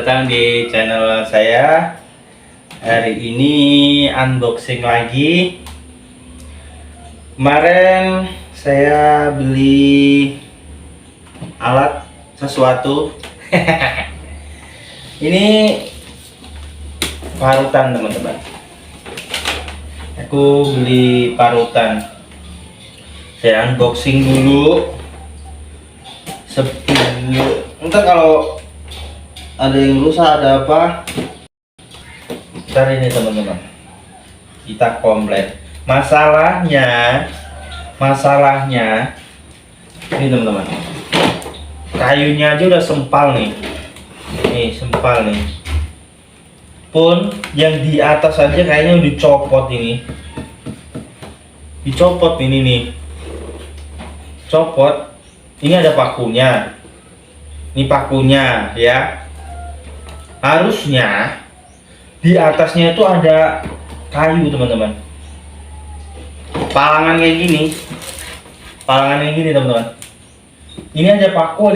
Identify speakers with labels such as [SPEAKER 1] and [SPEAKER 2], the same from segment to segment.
[SPEAKER 1] datang di channel saya. Hari ini unboxing lagi. Kemarin saya beli alat sesuatu. Ini parutan, teman-teman. Aku beli parutan. Saya unboxing dulu. Entar kalau ada yang rusak, ada apa, ntar ini teman-teman kita komplit. Masalahnya ini teman-teman, kayunya aja udah sempal nih, sempal nih. Pun yang di atas aja kayaknya udah dicopot ini, nih, copot. Ini ada pakunya, ini pakunya ya. Harusnya di atasnya itu ada kayu, teman-teman. Palangan kayak gini, teman-teman. Ini ada paku,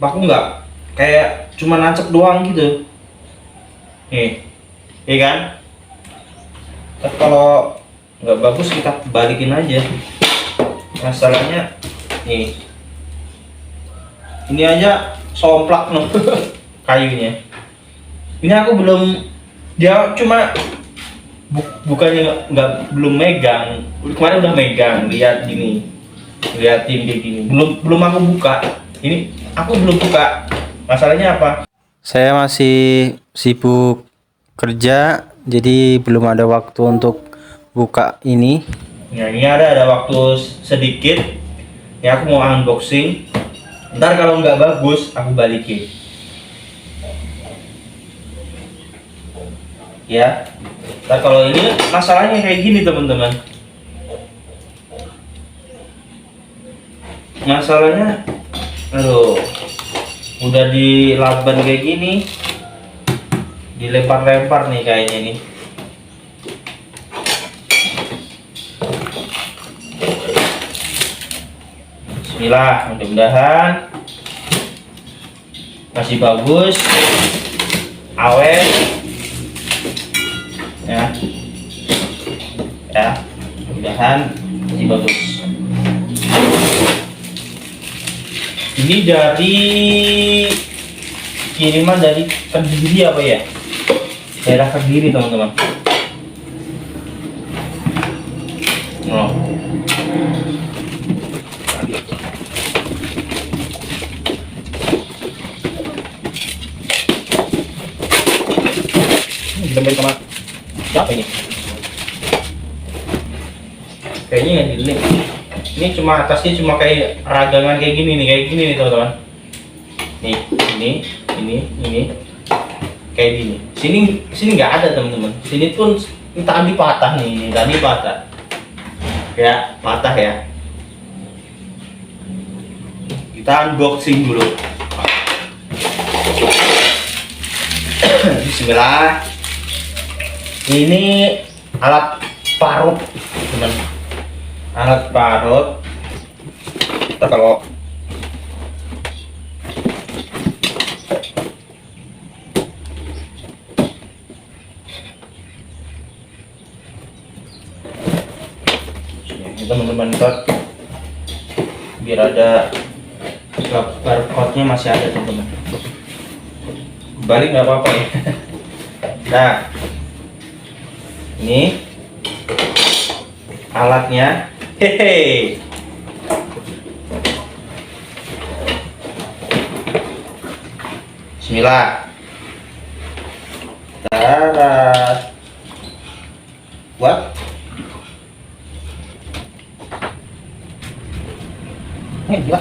[SPEAKER 1] paku nggak, kayak cuma nancep doang gitu. Iya kan? Tapi kalau nggak bagus kita balikin aja. Masalahnya ini aja somplak loh. Kayunya ini aku belum, dia cuma bukannya belum megang. Kemarin udah megang, liatin kayak gini. Belum aku buka. Ini aku belum buka. Masalahnya apa? Saya masih sibuk kerja, jadi belum ada waktu untuk buka ini. Nah, ini ada waktu sedikit ya, aku mau unboxing. Ntar kalau nggak bagus aku balikin ya. Ntar kalau ini masalahnya kayak gini, teman-teman. Masalahnya udah dilaban kayak gini, dilempar-lempar nih kayaknya nih. Bismillah, mudah-mudahan masih bagus, awet ya, mudah-mudahan masih bagus. Ini dari kiriman dari Kediri apa ya, daerah Kediri, teman-teman. Dilempar sama siapa ini? Kayaknya nggak dilem. Ini cuma atasnya cuma kayak ragangan kayak gini nih, teman-teman. Ini kayak gini. Sini nggak ada, teman-teman. Sini pun tadi patah nih, ini tadi patah. Ya, patah ya. Kita unboxing dulu. Bismillah. Ini alat parut, teman. Alat parut. Kita kalau teman-teman, biar ada barcode-nya masih ada, teman-teman. Balik nggak apa-apa ya. Nah, ini alatnya. Hehe. Bismillah. Tarat. What? Gila.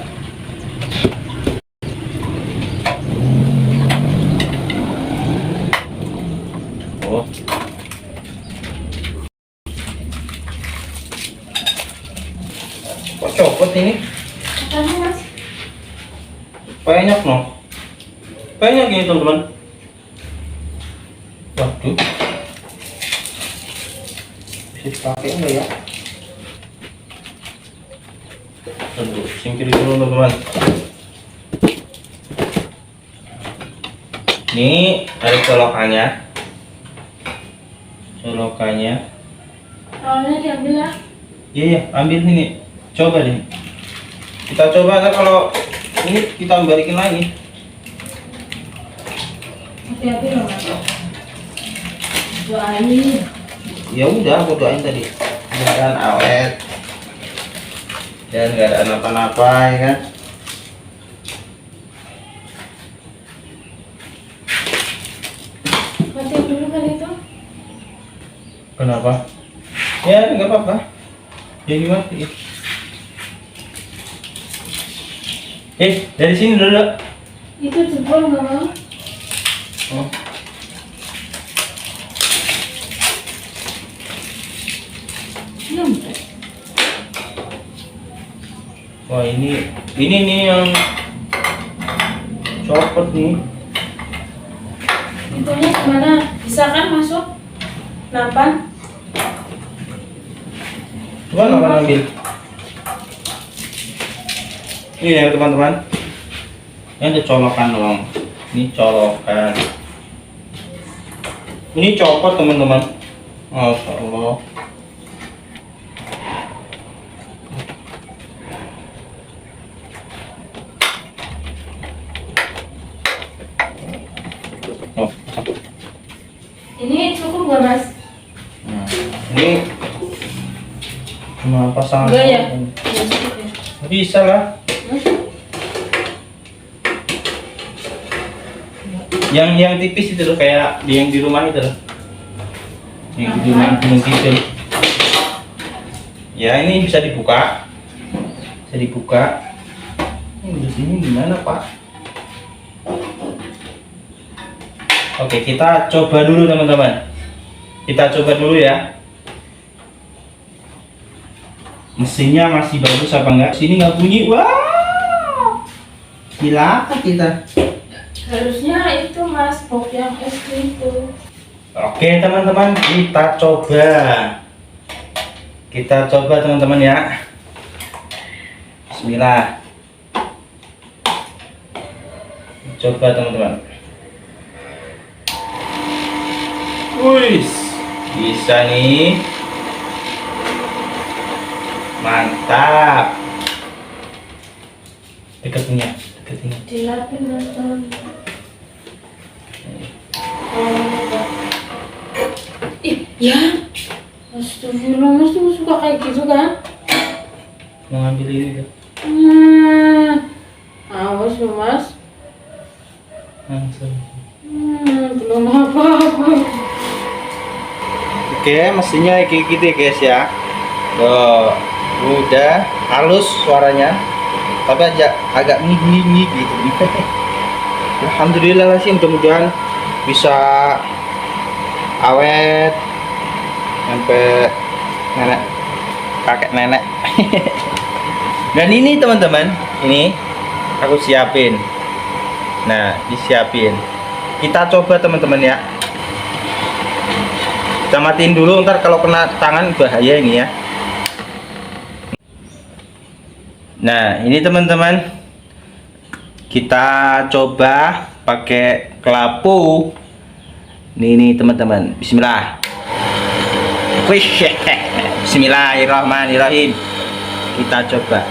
[SPEAKER 1] Oh. Kok copot ini? Banyak no. Banyak ini, teman-teman. Waduh. Bisa dipakai enggak ya? Aduh, singkir dulu, teman-teman. Ini ada colokannya. Colokannya.
[SPEAKER 2] Awalnya diambil lah.
[SPEAKER 1] Iya, ambil ini. Coba deh. Kita coba kan kalau ini kita balikin lagi.
[SPEAKER 2] Hati-hati loh mas. Doain.
[SPEAKER 1] Ya udah, aku doain tadi. Mudah-mudahan awet. Dan nggak ada apa-apa ya kan.
[SPEAKER 2] Matiin dulu kan itu.
[SPEAKER 1] Kenapa? Ya nggak apa-apa. Jadi mati. Dari sini dulu.
[SPEAKER 2] Itu jebol nggak mau.
[SPEAKER 1] Oh.
[SPEAKER 2] Nyampe.
[SPEAKER 1] Wah ini nih yang copot nih.
[SPEAKER 2] Itunya gimana? Bisa kan masuk? Nampan?
[SPEAKER 1] Coba nggak ambil. Ini ya teman-teman. Ini ada colokan doang. Ini colokan. Ini copot teman-teman. Masya Allah. Oh.
[SPEAKER 2] Ini cukup nggak mas?
[SPEAKER 1] Nah, ini cuma pasangan.
[SPEAKER 2] Enggak ya? Ya cukup ya.
[SPEAKER 1] Bisa lah. Yang tipis itu loh, kayak yang di rumah itu loh. Yang di rumah gitu. Ya ini bisa dibuka. Bisa dibuka. Ini di sini gimana Pak? Oke, kita coba dulu teman-teman. Kita coba dulu ya. Mesinnya masih bagus apa enggak? Sini nggak bunyi. Wah. Gila apa kita?
[SPEAKER 2] Harusnya itu mas, box yang SD itu.
[SPEAKER 1] Oke teman-teman, kita coba. Kita coba teman-teman ya. Bismillah. Coba teman-teman. Wih, bisa nih. Mantap. Dekatnya.
[SPEAKER 2] Dilapin mas. Ih, ya. Astagfirullah, mas tuh suka kayak gitu kan?
[SPEAKER 1] Mau ngambil ini tuh.
[SPEAKER 2] Awas loh mas.
[SPEAKER 1] Langsung.
[SPEAKER 2] Belum apa-apa.
[SPEAKER 1] Oke, mesinnya kayak gitu ya guys ya. Tuh, udah halus suaranya. Tapi agak ngigi gitu. Alhamdulillah sih, mudah-mudahan bisa awet sampai kakek nenek. Dan ini teman-teman, ini aku siapin. Nah, disiapin. Kita coba teman-teman ya. Kita matiin dulu, ntar kalau kena tangan bahaya ini ya. Nah, ini teman-teman, kita coba pakai kelapu. Ini teman-teman, bismillah. Wih, bismillahirrahmanirrahim. Kita coba.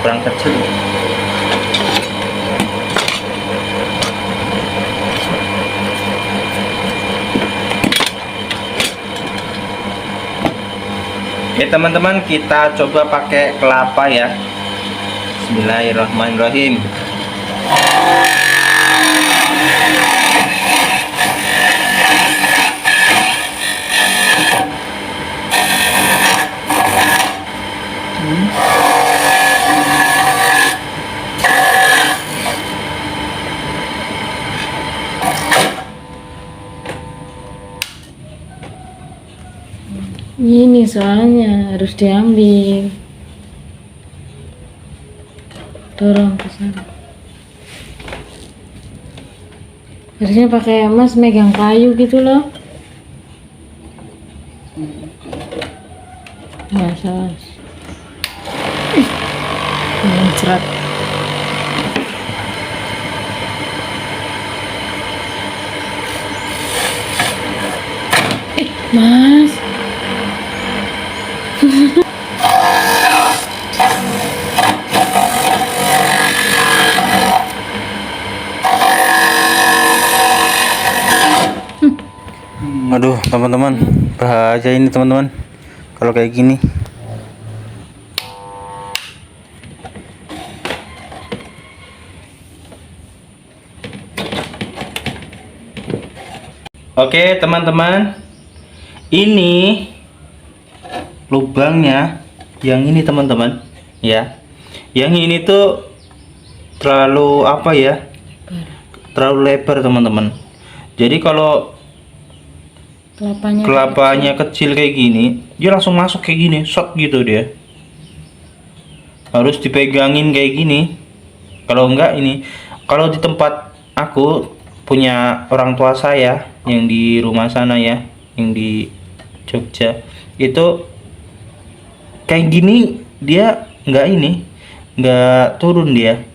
[SPEAKER 1] Kurang kecil. Oke teman-teman, kita coba pakai kelapa ya. Bismillahirrahmanirrahim.
[SPEAKER 2] Ini soalnya harus diambil. Dorong ke sana. Harusnya pakai mas megang kayu gitu loh. Nah, salah. Mencret. Mas.
[SPEAKER 1] Aduh teman-teman, bahaya ini teman-teman kalau kayak gini. Oke teman-teman, ini lubangnya yang ini teman-teman ya. Yang ini tuh terlalu apa ya, terlalu lebar teman-teman. Jadi kalau kelapanya kecil kayak gini, dia langsung masuk kayak gini, shot gitu dia. Harus dipegangin kayak gini. Kalau enggak ini, kalau di tempat aku punya orang tua saya yang di rumah sana ya, yang di Jogja, itu kayak gini dia nggak turun, dia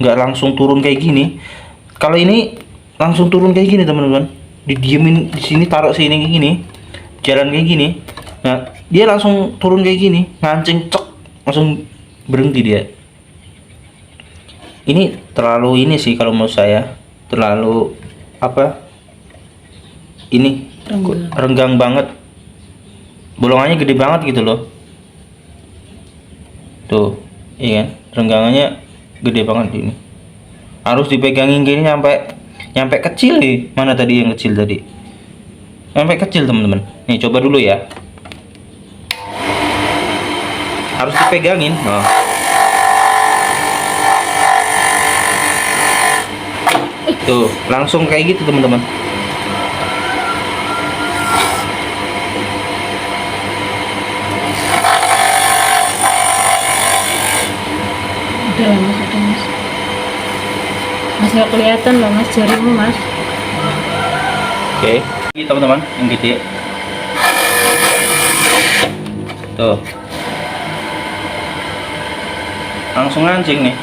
[SPEAKER 1] nggak langsung turun kayak gini. Kalau ini langsung turun kayak gini teman-teman, didiemin di sini, taruh sini kayak gini, jalan kayak gini. Nah dia langsung turun kayak gini, ngancing cek, langsung berhenti dia. Ini terlalu ini sih kalau menurut saya, terlalu apa ini, renggang banget, bolongannya gede banget gitu loh. Tuh iya kan, renggangannya gede banget ini. Harus dipegangin gini nyampe kecil nih. Mana tadi yang kecil tadi? Sampai kecil teman-teman. Nih coba dulu ya. Harus dipegangin. Oh. Tuh, langsung kayak gitu teman-teman.
[SPEAKER 2] Udah lah mas, udah mas. Mas nggak kelihatan loh mas jarimu mas.
[SPEAKER 1] Oke, ini teman-teman yang gede. Tuh, langsung ngancing nih.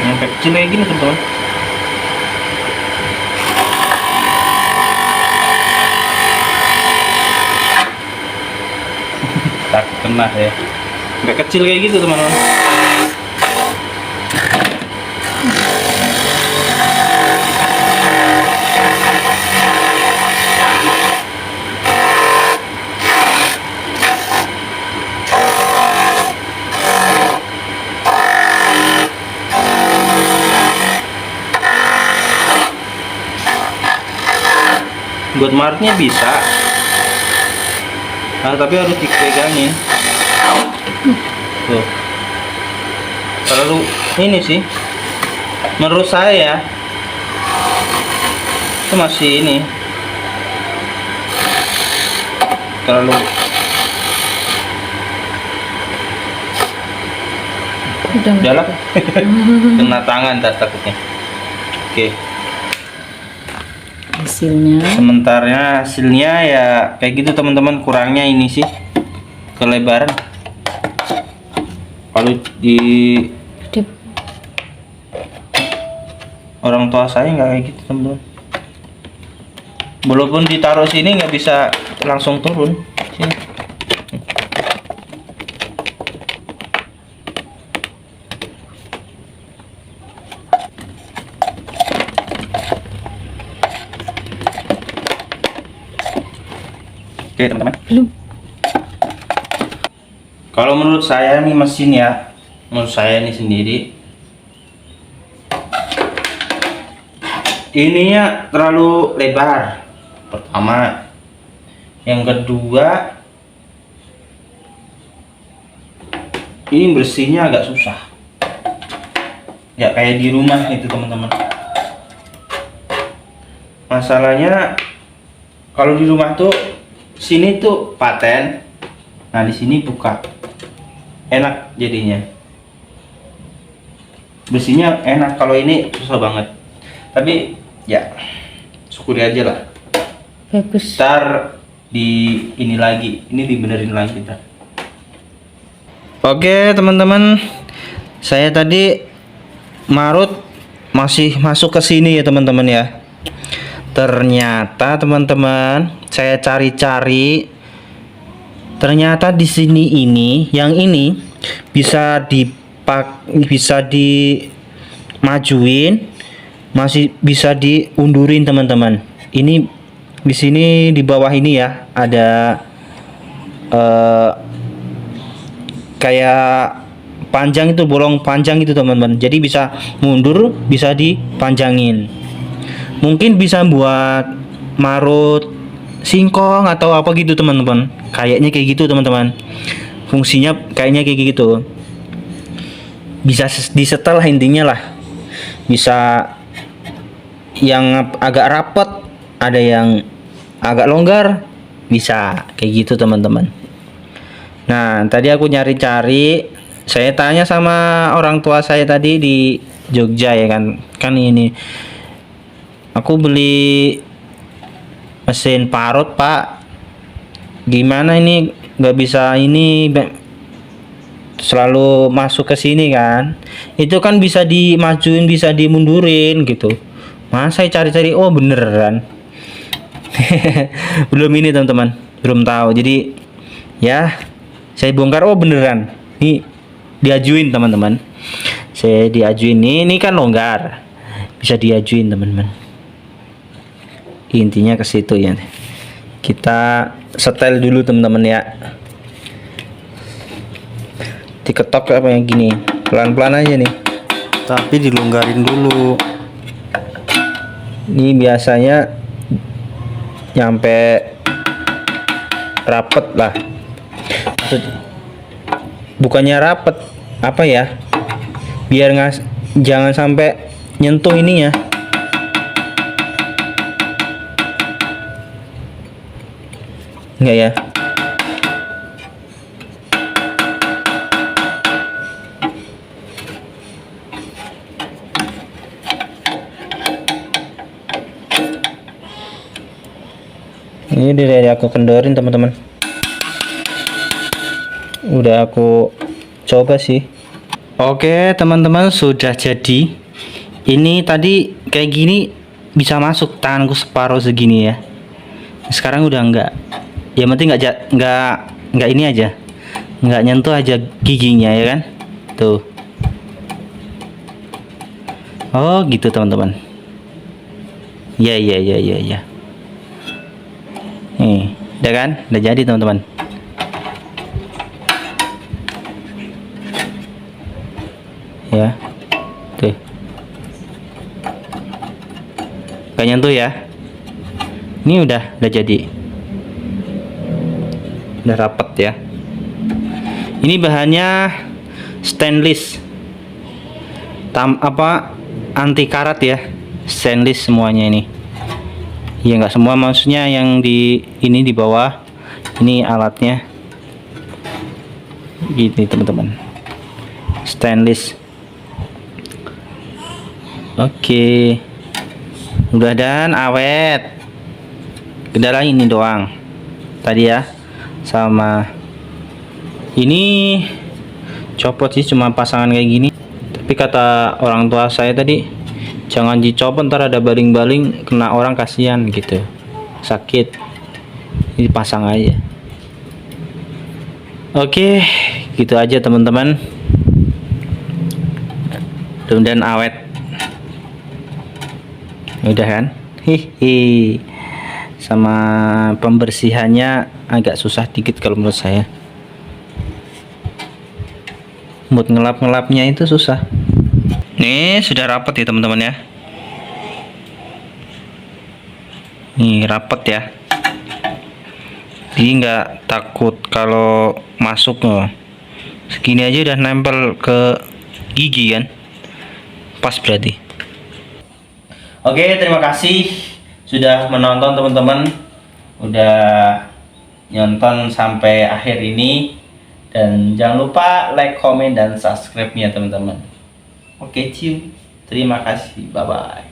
[SPEAKER 1] Sampai kecil kayak gini teman-teman. Tak kena ya. Sampai kecil kayak gitu teman-teman. Buat marknya bisa, nah, tapi harus dipegangin. Tuh, terlalu ini sih menurut saya, itu masih ini terlalu
[SPEAKER 2] Udah.
[SPEAKER 1] lah. Kena tangan tak takutnya. Oke. Hasilnya ya kayak gitu teman-teman. Kurangnya ini sih kelebaran. Kalau di orang tua saya nggak kayak gitu teman-teman. Walaupun ditaruh sini nggak bisa langsung turun sini. Oke teman-teman. Kalau menurut saya nih mesin ya, menurut saya nih sendiri, ininya terlalu lebar. Pertama, yang kedua, ini bersihnya agak susah. nggak kayak di rumah itu teman-teman. Masalahnya kalau di rumah tuh sini tuh paten, nah di sini buka, enak jadinya, bersihnya enak. Kalau ini susah banget, tapi ya syukuri aja lah.
[SPEAKER 2] Bagus.
[SPEAKER 1] Ntar di ini lagi, ini dibenerin lagi ntar. Oke teman-teman, saya tadi marut masih masuk ke sini ya teman-teman ya. Ternyata teman-teman, saya cari-cari, ternyata di sini ini, yang ini bisa bisa dimajuin, masih bisa diundurin teman-teman. Ini di sini di bawah ini ya ada kayak panjang itu, bolong panjang itu teman-teman. Jadi bisa mundur, bisa dipanjangin. Mungkin bisa buat marut singkong atau apa gitu teman-teman. Kayaknya kayak gitu teman-teman. Fungsinya kayaknya kayak gitu. Bisa disetel intinya lah. Bisa yang agak rapet, ada yang agak longgar, bisa kayak gitu teman-teman. Nah, tadi aku nyari-cari, saya tanya sama orang tua saya tadi di Jogja ya kan. Kan ini aku beli mesin parut pak, gimana ini nggak bisa ini selalu masuk ke sini kan, itu kan bisa dimajuin bisa dimundurin gitu. Mas saya cari-cari, oh beneran. Belum ini teman-teman, belum tahu. Jadi ya saya bongkar, oh beneran ini diajuin teman-teman. Saya diajuin, ini kan longgar, bisa diajuin teman-teman. Intinya ke situ ya. Kita setel dulu teman-teman ya. Diketok apa yang gini, pelan-pelan aja nih. Tapi dilonggarin dulu. Ini biasanya nyampe rapet lah. Bukannya rapet, apa ya? Biar jangan sampai nyentuh ininya. Enggak ya? Ini dari aku kendorin teman-teman. Udah aku coba sih. Oke teman-teman, sudah jadi. Ini tadi kayak gini bisa masuk tanganku separuh segini ya. Sekarang udah enggak. Ya penting nggak ini aja, nggak nyentuh aja giginya ya kan. Tuh. Oh gitu teman-teman. Ya. Nih, udah kan? Udah jadi teman-teman. Ya. Tuh. Gak nyentuh ya. Ini udah jadi. Udah rapet ya. Ini bahannya stainless. Anti karat ya. Stainless semuanya ini. Ya nggak semua, maksudnya yang di ini di bawah. Ini alatnya. Gini teman-teman. Stainless. Oke. Udah dan awet. Kendala ini doang. Tadi ya. Sama ini copot sih, cuma pasangan kayak gini. Tapi kata orang tua saya tadi, jangan dicopot ntar ada baling-baling kena orang, kasihan gitu, sakit. Ini pasang aja. Oke, gitu aja teman-teman. Mudah-mudahan awet. Udah kan? Hihi. Sama pembersihannya agak susah dikit kalau menurut saya. Buat ngelap-ngelapnya itu susah. Nih sudah rapet ya teman-teman ya. Nih rapet ya. Jadi nggak takut kalau masuk loh. Segini aja udah nempel ke gigi kan.
[SPEAKER 3] Pas berarti.
[SPEAKER 1] Oke, terima kasih sudah menonton teman-teman. Udah nonton sampai akhir ini. Dan jangan lupa like, komen, dan subscribe-nya teman-teman. Oke, cium. Terima kasih. Bye-bye.